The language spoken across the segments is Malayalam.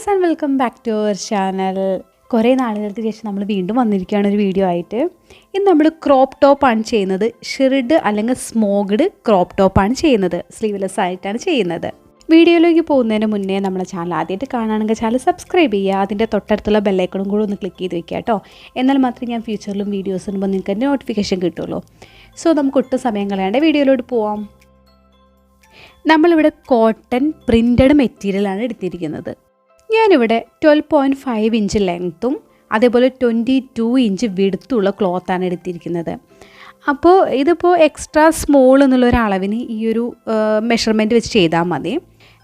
Guys and welcome back to our channel. കുറേ നാളുകൾക്ക് ശേഷം നമ്മൾ വീണ്ടും വന്നിരിക്കുകയാണ് ഒരു വീഡിയോ ആയിട്ട്. ഇന്ന് നമ്മൾ ക്രോപ്പ് ടോപ്പാണ് ചെയ്യുന്നത്. ഷിർഡ് അല്ലെങ്കിൽ സ്മോഗ്ഡ് ക്രോപ്പ് ടോപ്പാണ് ചെയ്യുന്നത്. സ്ലീവ്ലെസ് ആയിട്ടാണ് ചെയ്യുന്നത്. വീഡിയോയിലേക്ക് പോകുന്നതിന് മുന്നേ നമ്മുടെ ചാനൽ ആദ്യമായിട്ട് കാണുകയാണെങ്കിൽ ചാനൽ സബ്സ്ക്രൈബ് ചെയ്യുക. അതിൻ്റെ തൊട്ടടുത്തുള്ള ബെല്ലൈക്കണും കൂടെ ഒന്ന് ക്ലിക്ക് ചെയ്ത് വെക്കുക കേട്ടോ. എന്നാൽ മാത്രമേ ഞാൻ ഫ്യൂച്ചറിലും വീഡിയോസ് ഇടുമ്പോൾ നിങ്ങൾക്ക് നോട്ടിഫിക്കേഷൻ കിട്ടുള്ളൂ. സോ നമുക്ക് ഒട്ടും സമയം കളയാണ്ട് വീഡിയോയിലോട്ട് പോവാം. നമ്മളിവിടെ കോട്ടൺ പ്രിൻറ്റഡ് മെറ്റീരിയലാണ് എടുത്തിരിക്കുന്നത്. ഞാനിവിടെ 12.5 ഇഞ്ച് ലെങ്ത്തും അതേപോലെ 22 ഇഞ്ച് വിഡ്ത്തുള്ള ക്ലോത്താണ് എടുത്തിരിക്കുന്നത്. അപ്പോൾ ഇതിപ്പോൾ എക്സ്ട്രാ സ്മോൾ എന്നുള്ളൊരളവിന് ഈ ഒരു മെഷർമെൻറ്റ് വെച്ച് ചെയ്താൽ മതി.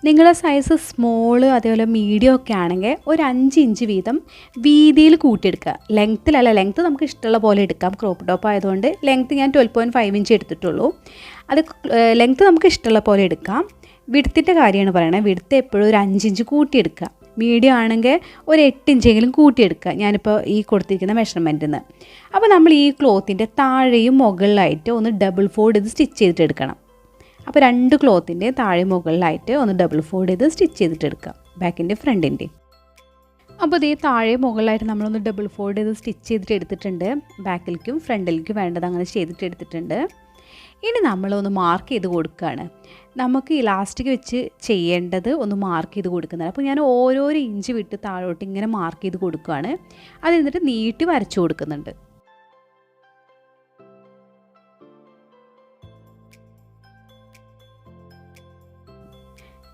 നിങ്ങളുടെ സൈസ് സ്മോൾ അതേപോലെ മീഡിയം ഒക്കെ ആണെങ്കിൽ ഒരു 5 ഇഞ്ച് വീതം വീതിയിൽ കൂട്ടിയെടുക്കുക. ലെങ്ത്തിലല്ല, ലെങ്ത്ത് നമുക്ക് ഇഷ്ടമുള്ള പോലെ എടുക്കാം. ക്രോപ്പ് ടോപ്പ് ആയതുകൊണ്ട് ലെങ്ത്ത് ഞാൻ 12.5 ഇഞ്ച് എടുത്തിട്ടുള്ളൂ. അത് ലെങ്ത്ത് നമുക്ക് ഇഷ്ടമുള്ള പോലെ എടുക്കാം. വിഡ്ത്തിൻ്റെ കാര്യമാണ് പറയണത്. വിഡ്ത്ത് എപ്പോഴും ഒരു 5 ഇഞ്ച് കൂട്ടിയെടുക്കുക. മീഡിയം ആണെങ്കിൽ ഒരു 8 ഇഞ്ചെങ്കിലും കൂട്ടിയെടുക്കുക. ഞാനിപ്പോൾ ഈ കൊടുത്തിരിക്കുന്ന മെഷർമെൻറ്റിൽ നിന്ന്. അപ്പോൾ നമ്മൾ ഈ ക്ലോത്തിൻ്റെ താഴെയും മുകളിലായിട്ട് ഒന്ന് ഡബിൾ ഫോൾഡ് ചെയ്ത് സ്റ്റിച്ച് ചെയ്തിട്ടെടുക്കണം. അപ്പോൾ 2 ക്ലോത്തിൻ്റെ താഴെ മുകളിലായിട്ട് ഒന്ന് ഡബിൾ ഫോൾഡ് ചെയ്ത് സ്റ്റിച്ച് ചെയ്തിട്ടെടുക്കാം, ബാക്കിൻ്റെ ഫ്രണ്ടിൻ്റെ. അപ്പോൾ ഇതേ താഴെ മുകളിലായിട്ട് നമ്മളൊന്ന് ഡബിൾ ഫോൾഡ് ചെയ്ത് സ്റ്റിച്ച് ചെയ്തിട്ട് എടുത്തിട്ടുണ്ട്. ബാക്കിലേക്കും ഫ്രണ്ടിലേക്കും വേണ്ടത് അങ്ങനെ ചെയ്തിട്ട് എടുത്തിട്ടുണ്ട്. ഇനി നമ്മളൊന്ന് മാർക്ക് ചെയ്ത് കൊടുക്കുകയാണ്. നമുക്ക് ഇലാസ്റ്റിക് വെച്ച് ചെയ്യേണ്ടത് ഒന്ന് മാർക്ക് ചെയ്ത് കൊടുക്കുന്നത്. അപ്പോൾ ഞാൻ ഓരോരോ ഇഞ്ച് വിട്ട് താഴോട്ട് ഇങ്ങനെ മാർക്ക് ചെയ്ത് കൊടുക്കുകയാണ്. അത് എന്നിട്ട് നീട്ടി വരച്ചു കൊടുക്കുന്നുണ്ട്.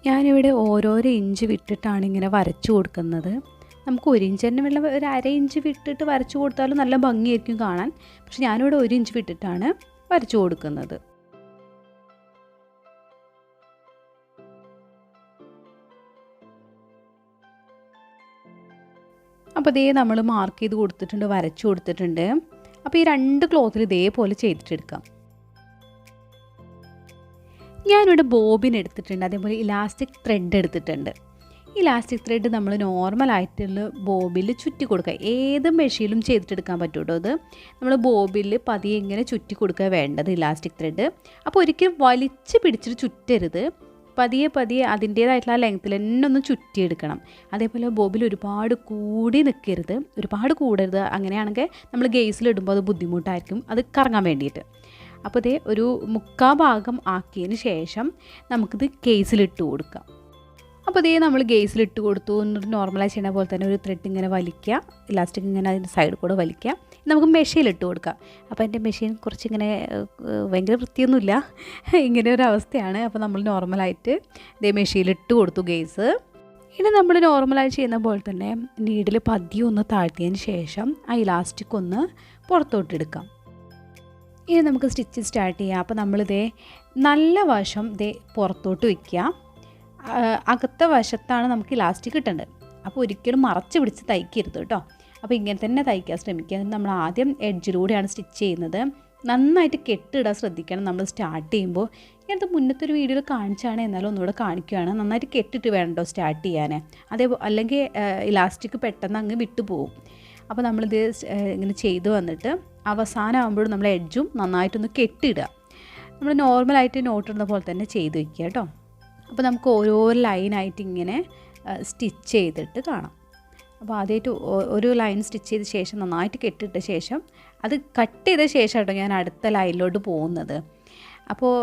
ഞാനിവിടെ ഓരോരോ ഇഞ്ച് വിട്ടിട്ടാണ് ഇങ്ങനെ വരച്ചു കൊടുക്കുന്നത്. നമുക്ക് 1 ഇഞ്ച് തന്നെ വെള്ളം ഒരു 1/2 ഇഞ്ച് വിട്ടിട്ട് വരച്ചു കൊടുത്താലും നല്ല ഭംഗിയായിരിക്കും കാണാൻ. പക്ഷെ ഞാനിവിടെ 1 ഇഞ്ച് വിട്ടിട്ടാണ് വരച്ചു കൊടുക്കുന്നത്. അപ്പോൾ ഇതേ നമ്മൾ മാർക്ക് ചെയ്ത് കൊടുത്തിട്ടുണ്ട്, വരച്ചു കൊടുത്തിട്ടുണ്ട്. അപ്പോൾ ഈ 2 ക്ലോത്തിൽ ഇതേപോലെ ചെയ്തിട്ടെടുക്കാം. ഞാനിവിടെ ബോബിൻ എടുത്തിട്ടുണ്ട്, അതേപോലെ ഇലാസ്റ്റിക് ത്രെഡ് എടുത്തിട്ടുണ്ട്. ഇലാസ്റ്റിക് ത്രെഡ് നമ്മൾ നോർമലായിട്ടുള്ള ബോബിൽ ചുറ്റി കൊടുക്കുക. ഏത് മെഷീനിലും ചെയ്തിട്ടെടുക്കാൻ പറ്റുമോ. അത് നമ്മൾ ബോബിൽ പതിയെ ഇങ്ങനെ ചുറ്റി കൊടുക്കുക വേണ്ടത് ഇലാസ്റ്റിക് ത്രെഡ്. അപ്പോൾ ഒരിക്കലും വലിച്ച് പിടിച്ചിട്ട് ചുറ്റരുത്. പതിയെ പതിയെ അതിൻ്റേതായിട്ടുള്ള ലെങ്ത്തിൽ തന്നെ ഒന്ന് ചുറ്റിയെടുക്കണം. അതേപോലെ ബോബിൽ ഒരുപാട് കൂടി നിൽക്കരുത്, ഒരുപാട് കൂടരുത്. അങ്ങനെയാണെങ്കിൽ നമ്മൾ ഗേസിലിടുമ്പോൾ അത് ബുദ്ധിമുട്ടായിരിക്കും അത് കറങ്ങാൻ വേണ്ടിയിട്ട്. അപ്പോൾ ഇതേ ഒരു 3/4 ഭാഗം ആക്കിയതിന് ശേഷം നമുക്കിത് കേസിലിട്ട് കൊടുക്കാം. അപ്പോൾ ഇതേ നമ്മൾ ഗേസിലിട്ട് കൊടുത്തു. എന്നിട്ട് നോർമലായി ചെയ്യുന്ന പോലെ തന്നെ ഒരു ത്രെഡ് ഇങ്ങനെ വലിക്കുക, ഇലാസ്റ്റിക് ഇങ്ങനെ അതിൻ്റെ സൈഡിൽ കൂടെ വലിക്കുക. നമുക്ക് മെഷീനിലിട്ട് കൊടുക്കാം. അപ്പോൾ എൻ്റെ മെഷീൻ കുറച്ചിങ്ങനെ ഭയങ്കര വൃത്തിയൊന്നുമില്ല, ഇങ്ങനെ ഒരു അവസ്ഥയാണ്. അപ്പോൾ നമ്മൾ നോർമലായിട്ട് ഇതേ മെഷീനിലിട്ട് കൊടുത്തു ഗേസ്. ഇനി നമ്മൾ നോർമലായി ചെയ്യുന്ന പോലെ തന്നെ നീഡിൽ പതിയെ ഒന്ന് താഴ്ത്തിയതിന് ശേഷം ആ ഇലാസ്റ്റിക് ഒന്ന് പുറത്തോട്ടെടുക്കാം. ഇനി നമുക്ക് സ്റ്റിച്ച് സ്റ്റാർട്ട് ചെയ്യാം. അപ്പോൾ നമ്മളിതേ നല്ല വശം ഇതേ പുറത്തോട്ട് വയ്ക്കുക. അകത്തെ വശത്താണ് നമുക്ക് ഇലാസ്റ്റിക് കിട്ടേണ്ടത്. അപ്പോൾ ഒരിക്കലും മറച്ച് പിടിച്ച് തയ്ക്കരുത് കേട്ടോ. അപ്പോൾ ഇങ്ങനെ തന്നെ തയ്ക്കാൻ ശ്രമിക്കുക. നമ്മൾ ആദ്യം എഡ്ജിലൂടെയാണ് സ്റ്റിച്ച് ചെയ്യുന്നത്. നന്നായിട്ട് കെട്ടിടാൻ ശ്രദ്ധിക്കണം നമ്മൾ സ്റ്റാർട്ട് ചെയ്യുമ്പോൾ. ഞാനത് മുന്നത്തെ ഒരു വീഡിയോയിൽ കാണിച്ചാണ്, എന്നാലും ഒന്നുകൂടെ കാണിക്കുകയാണ്. നന്നായിട്ട് കെട്ടിട്ട് വേണ്ടോ സ്റ്റാർട്ട് ചെയ്യാൻ. അല്ലെങ്കിൽ ഇലാസ്റ്റിക് പെട്ടെന്ന് അങ്ങ് വിട്ടുപോകും. അപ്പോൾ നമ്മളിത് ഇങ്ങനെ ചെയ്ത് വന്നിട്ട് അവസാനം ആകുമ്പോഴും നമ്മൾ എഡ്ജും നന്നായിട്ടൊന്ന് കെട്ടിടുക. നമ്മൾ നോർമലായിട്ട് നോട്ട് ഇടുന്ന പോലെ തന്നെ ചെയ്ത് വയ്ക്കുക കേട്ടോ. അപ്പോൾ നമുക്ക് ഓരോ ലൈനായിട്ട് ഇങ്ങനെ സ്റ്റിച്ച് ചെയ്തിട്ട് കാണാം. അപ്പോൾ ആദ്യമായിട്ട് ഒരു ലൈൻ സ്റ്റിച്ച് ചെയ്ത ശേഷം നന്നായിട്ട് കെട്ടിട്ട ശേഷം അത് കട്ട് ചെയ്ത ശേഷം കേട്ടോ ഞാൻ അടുത്ത ലൈനിലോട്ട് പോകുന്നത്. അപ്പോൾ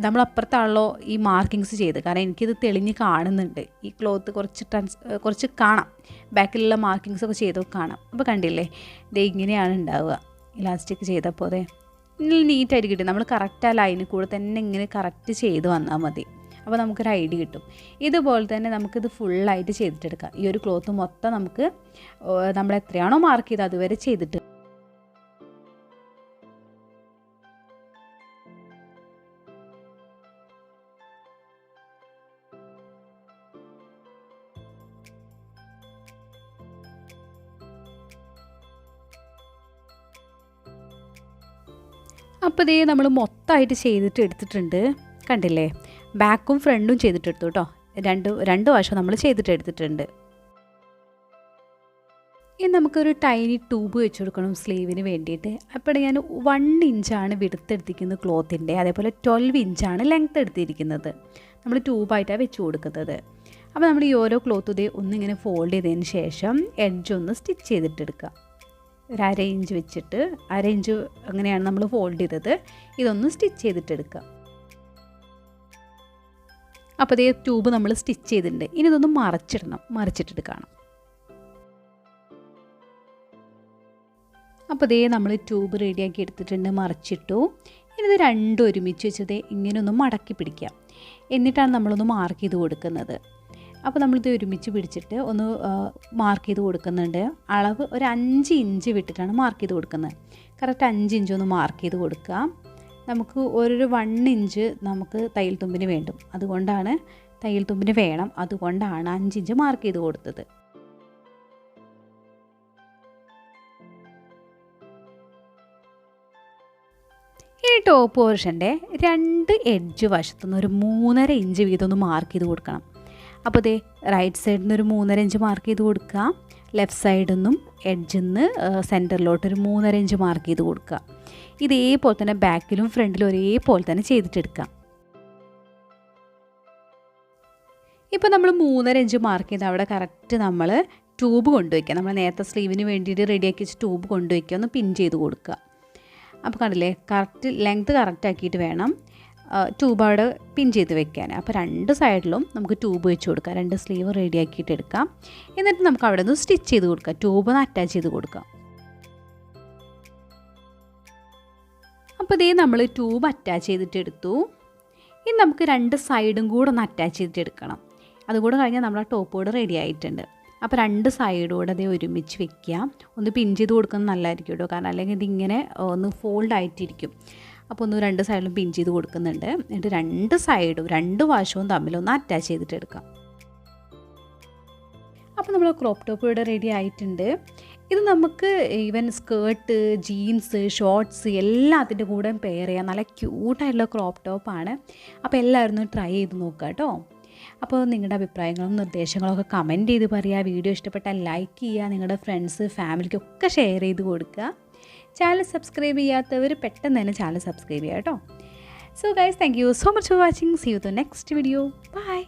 നമ്മളപ്പുറത്താണല്ലോ ഈ മാർക്കിങ്സ് ചെയ്ത്, കാരണം എനിക്കിത് തെളിഞ്ഞ് കാണുന്നുണ്ട്. ഈ ക്ലോത്ത് കുറച്ച് കാണാം, ബാക്കിലുള്ള മാർക്കിങ്സൊക്കെ ചെയ്തൊക്കെ കാണാം. അപ്പോൾ കണ്ടില്ലേ, ഇത് ഇങ്ങനെയാണ് ഉണ്ടാവുക. ഇലാസ്റ്റിക് ചെയ്തപ്പോൾ അതെ നീറ്റായിട്ട് കിട്ടും. നമ്മൾ കറക്റ്റ് ആ ലൈനിൽ കൂടെ തന്നെ ഇങ്ങനെ കറക്റ്റ് ചെയ്ത് വന്നാൽ മതി. അപ്പോൾ നമുക്കൊരു ഐഡിയ കിട്ടും. ഇതുപോലെ തന്നെ നമുക്കിത് ഫുള്ളായിട്ട് ചെയ്തിട്ടെടുക്കാം. ഈ ഒരു ക്ലോത്ത് മൊത്തം നമുക്ക് നമ്മൾ എത്രയാണോ മാർക്ക് ചെയ്ത് അതുവരെ ചെയ്തിട്ട്. അപ്പോൾ ഇതേ നമ്മൾ മൊത്തമായിട്ട് ചെയ്തിട്ട് എടുത്തിട്ടുണ്ട്. കണ്ടില്ലേ, ബാക്കും ഫ്രണ്ടും ചെയ്തിട്ടെടുത്തു കേട്ടോ. രണ്ട് വശം നമ്മൾ ചെയ്തിട്ടെടുത്തിട്ടുണ്ട്. ഇനി നമുക്കൊരു ടൈനി ട്യൂബ് വെച്ച് കൊടുക്കണം സ്ലീവിന് വേണ്ടിയിട്ട്. അപ്പോൾ ഞാൻ 1 ഇഞ്ചാണ് വിഡ്ത്ത് എടുത്തിരിക്കുന്നത് ക്ലോത്തിൻ്റെ, അതേപോലെ 12 ഇഞ്ചാണ് ലെങ്ത്ത് എടുത്തിരിക്കുന്നത്. നമ്മൾ ട്യൂബായിട്ടാണ് വെച്ച് കൊടുക്കുന്നത്. അപ്പോൾ നമ്മൾ ഈ ഓരോ ക്ലോത്തും ഇതേ ഒന്നിങ്ങനെ ഫോൾഡ് ചെയ്തതിന് ശേഷം എഡ്ജ് ഒന്ന് സ്റ്റിച്ച് ചെയ്തിട്ടെടുക്കുക. ഒരു 1/2 ഇഞ്ച് വെച്ചിട്ട് 1/2 ഇഞ്ച് അങ്ങനെയാണ് നമ്മൾ ഫോൾഡ് ചെയ്തത്. ഇതൊന്ന് സ്റ്റിച്ച് ചെയ്തിട്ടെടുക്കുക. അപ്പോൾ ഇതേ ട്യൂബ് നമ്മൾ സ്റ്റിച്ച് ചെയ്തിട്ടുണ്ട്. ഇനി ഇതൊന്ന് മറിച്ചിട്ടിട്ട് കാണാം. അപ്പോൾ ഇതേ നമ്മൾ ട്യൂബ് റെഡിയാക്കി എടുത്തിട്ടുണ്ട്, മറിച്ചിട്ടു. ഇനി ഇത് രണ്ടും ഒരുമിച്ച് വെച്ചത് ഇങ്ങനെ ഒന്ന് മടക്കി പിടിക്കാം. എന്നിട്ടാണ് നമ്മളൊന്ന് മാർക്ക് ചെയ്ത് കൊടുക്കുന്നത്. അപ്പോൾ നമ്മളിത് ഒരുമിച്ച് പിടിച്ചിട്ട് ഒന്ന് മാർക്ക് ചെയ്ത് കൊടുക്കുന്നുണ്ട്. അളവ് ഒരു 5 ഇഞ്ച് വിട്ടിട്ടാണ് മാർക്ക് ചെയ്ത് കൊടുക്കുന്നത്. കറക്റ്റ് 5 ഇഞ്ച് ഒന്ന് മാർക്ക് ചെയ്ത് കൊടുക്കുക. നമുക്ക് ഒരു 1 ഇഞ്ച് നമുക്ക് തയ്യൽ തുമ്പിന് വേണം. അതുകൊണ്ടാണ് 5 ഇഞ്ച് മാർക്ക് ചെയ്ത് കൊടുത്തത്. ഈ ടോപ്പ് പോർഷൻ്റെ 2 എഡ്ജ് വശത്തുനിന്ന് ഒരു 3.5 ഇഞ്ച് വീതം ഒന്ന് മാർക്ക് ചെയ്ത് കൊടുക്കണം. അപ്പോൾ ഇതേ റൈറ്റ് സൈഡിൽ നിന്ന് ഒരു 3.5 ഇഞ്ച് മാർക്ക് ചെയ്ത് കൊടുക്കുക. ലെഫ്റ്റ് സൈഡിൽ നിന്നും എഡ്ജിൽ നിന്ന് സെൻറ്ററിലോട്ട് ഒരു 3.5 ഇഞ്ച് മാർക്ക് ചെയ്ത് കൊടുക്കുക. ഇതേപോലെ തന്നെ ബാക്കിലും ഫ്രണ്ടിലും ഒരേപോലെ തന്നെ ചെയ്തിട്ടെടുക്കാം. ഇപ്പോൾ നമ്മൾ 3.5 ഇഞ്ച് മാർക്ക് ചെയ്ത് അവിടെ കറക്റ്റ് നമ്മൾ ട്യൂബ് കൊണ്ടുവയ്ക്കുക. നമ്മൾ നേരത്തെ സ്ലീവിന് വേണ്ടിയിട്ട് റെഡിയാക്കി വെച്ച് ട്യൂബ് കൊണ്ടുവയ്ക്കുക, ഒന്ന് പിൻ ചെയ്ത് കൊടുക്കുക. അപ്പോൾ കണ്ടില്ലേ, കറക്റ്റ് ലെങ്ത് കറക്റ്റ് ആക്കിയിട്ട് വേണം ട്യൂബ് അവിടെ പിൻ ചെയ്ത് വെക്കാൻ. അപ്പോൾ 2 സൈഡിലും നമുക്ക് ട്യൂബ് വെച്ച് കൊടുക്കാം. 2 സ്ലീവ് റെഡിയാക്കിയിട്ട് എടുക്കാം. എന്നിട്ട് നമുക്ക് അവിടെ നിന്ന് സ്റ്റിച്ച് ചെയ്ത് കൊടുക്കാം. ട്യൂബ് ഒന്ന് അറ്റാച്ച് ചെയ്ത് കൊടുക്കാം. അപ്പോൾ ഇതേ നമ്മൾ ട്യൂബ് അറ്റാച്ച് ചെയ്തിട്ട് എടുത്തു. ഇനി നമുക്ക് 2 സൈഡും കൂടെ ഒന്ന് അറ്റാച്ച് ചെയ്തിട്ട് എടുക്കണം. അതുകൂടെ കഴിഞ്ഞാൽ നമ്മുടെ ടോപ്പ് കൂടെ റെഡി ആയിട്ടുണ്ട്. അപ്പോൾ 2 സൈഡോടെ അതേ ഒരുമിച്ച് വെക്കുക. ഒന്ന് പിൻ ചെയ്ത് കൊടുക്കുന്നത് നല്ലതായിരിക്കും കേട്ടോ, കാരണം അല്ലെങ്കിൽ ഇതിങ്ങനെ ഒന്ന് ഫോൾഡ് ആയിട്ടിരിക്കും. അപ്പോൾ ഒന്ന് 2 സൈഡിലും പിൻ ചെയ്ത് കൊടുക്കുന്നുണ്ട്. എന്നിട്ട് 2 സൈഡും 2 വശവും തമ്മിലൊന്ന് അറ്റാച്ച് ചെയ്തിട്ട് എടുക്കാം. അപ്പോൾ നമ്മൾ ക്രോപ്പ് ടോപ്പ് ഇവിടെ റെഡി ആയിട്ടുണ്ട്. ഇത് നമുക്ക് ഈവൻ സ്കേർട്ട്, ജീൻസ്, ഷോർട്ട്സ് എല്ലാത്തിൻ്റെ കൂടെ പെയർ ചെയ്യാം. നല്ല ക്യൂട്ടായിട്ടുള്ള ക്രോപ്പ് ടോപ്പാണ്. അപ്പോൾ എല്ലാവരും ഒന്ന് ട്രൈ ചെയ്ത് നോക്കുക കേട്ടോ. അപ്പോൾ നിങ്ങളുടെ അഭിപ്രായങ്ങളും നിർദ്ദേശങ്ങളൊക്കെ കമൻറ്റ് ചെയ്ത് പറയുക. വീഡിയോ ഇഷ്ടപ്പെട്ടാൽ ലൈക്ക് ചെയ്യുക. നിങ്ങളുടെ ഫ്രണ്ട്സ്, ഫാമിലിക്കൊക്കെ ഷെയർ ചെയ്ത് കൊടുക്കുക. ചാനൽ സബ്സ്ക്രൈബ് ചെയ്യാത്തവർ പെട്ടെന്ന് തന്നെ ചാനൽ സബ്സ്ക്രൈബ് ചെയ്യുക കേട്ടോ. So guys, thank you so much for watching. See you the next video. By.